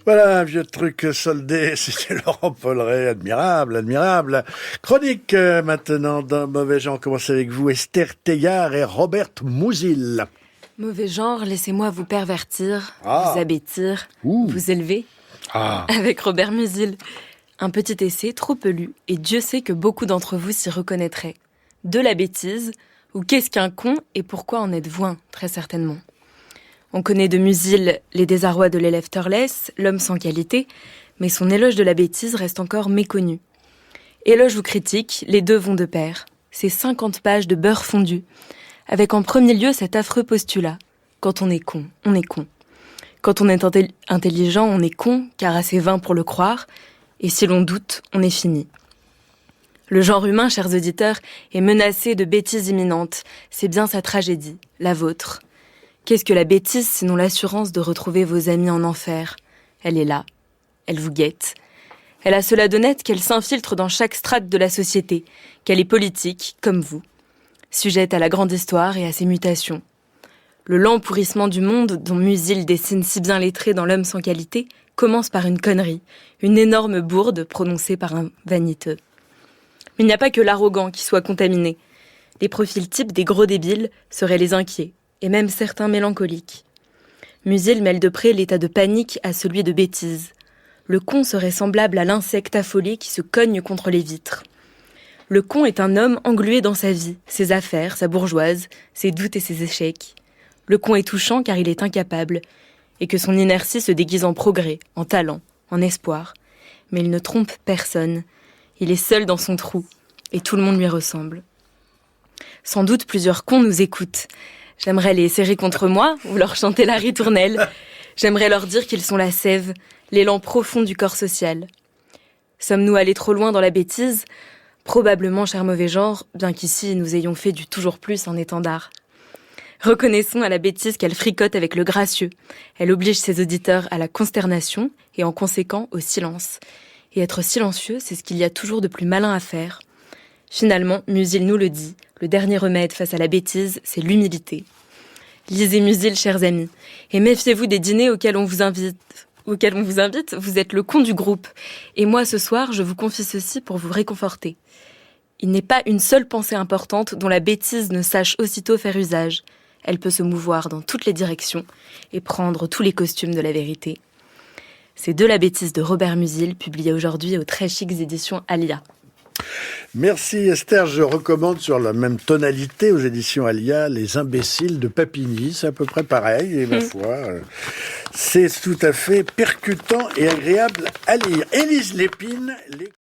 Voilà, un vieux truc soldé, c'était Laurent Polleret, admirable. Chronique maintenant d'un mauvais genre, on commence avec vous, Esther Teillard et Robert Musil. Mauvais genre, laissez-moi vous pervertir, vous abêtir, Ouh. vous élever. Avec Robert Musil. Un petit essai trop peu lu, et Dieu sait que beaucoup d'entre vous s'y reconnaîtraient. De la bêtise, ou qu'est-ce qu'un con, et pourquoi en êtes-vous un, très certainement. On connaît de Musil les désarrois de l'élève Turles, l'homme sans qualité, mais son éloge de la bêtise reste encore méconnu. Éloge ou critique, les deux vont de pair. C'est 50 pages de beurre fondu, avec en premier lieu cet affreux postulat. Quand on est con, on est con. Quand on est intelligent, on est con, car assez vain pour le croire, et si l'on doute, on est fini. Le genre humain, chers auditeurs, est menacé de bêtises imminentes. C'est bien sa tragédie, la vôtre. Qu'est-ce que la bêtise sinon l'assurance de retrouver vos amis en enfer ? Elle est là, elle vous guette. Elle a cela d'honnête qu'elle s'infiltre dans chaque strate de la société, qu'elle est politique, comme vous, sujette à la grande histoire et à ses mutations. Le lent pourrissement du monde, dont Musil dessine si bien les traits dans L'homme sans qualité, commence par une connerie, une énorme bourde prononcée par un vaniteux. Mais il n'y a pas que l'arrogant qui soit contaminé. Les profils types des gros débiles seraient les inquiets, et même certains mélancoliques. Musil mêle de près l'état de panique à celui de bêtise. Le con serait semblable à l'insecte affolé qui se cogne contre les vitres. Le con est un homme englué dans sa vie, ses affaires, sa bourgeoise, ses doutes et ses échecs. Le con est touchant car il est incapable, et que son inertie se déguise en progrès, en talent, en espoir. Mais il ne trompe personne. Il est seul dans son trou, et tout le monde lui ressemble. Sans doute plusieurs cons nous écoutent. J'aimerais les serrer contre moi ou leur chanter la ritournelle. J'aimerais leur dire qu'ils sont la sève, l'élan profond du corps social. Sommes-nous allés trop loin dans la bêtise ? Probablement, cher mauvais genre, bien qu'ici nous ayons fait du toujours plus un étendard. Reconnaissons à la bêtise qu'elle fricote avec le gracieux. Elle oblige ses auditeurs à la consternation et en conséquent au silence. Et être silencieux, c'est ce qu'il y a toujours de plus malin à faire. Finalement, Musil nous le dit, le dernier remède face à la bêtise, c'est l'humilité. Lisez Musil, chers amis, et méfiez-vous des dîners auxquels on vous invite. Vous êtes le con du groupe. Et moi, ce soir, je vous confie ceci pour vous réconforter. Il n'est pas une seule pensée importante dont la bêtise ne sache aussitôt faire usage. Elle peut se mouvoir dans toutes les directions et prendre tous les costumes de la vérité. C'est De la bêtise de Robert Musil, publié aujourd'hui aux très chics éditions Alia. Merci Esther, je recommande sur la même tonalité aux éditions Alia, Les imbéciles de Papini, c'est à peu près pareil, et ma foi, c'est tout à fait percutant et agréable à lire. Élise Lépine,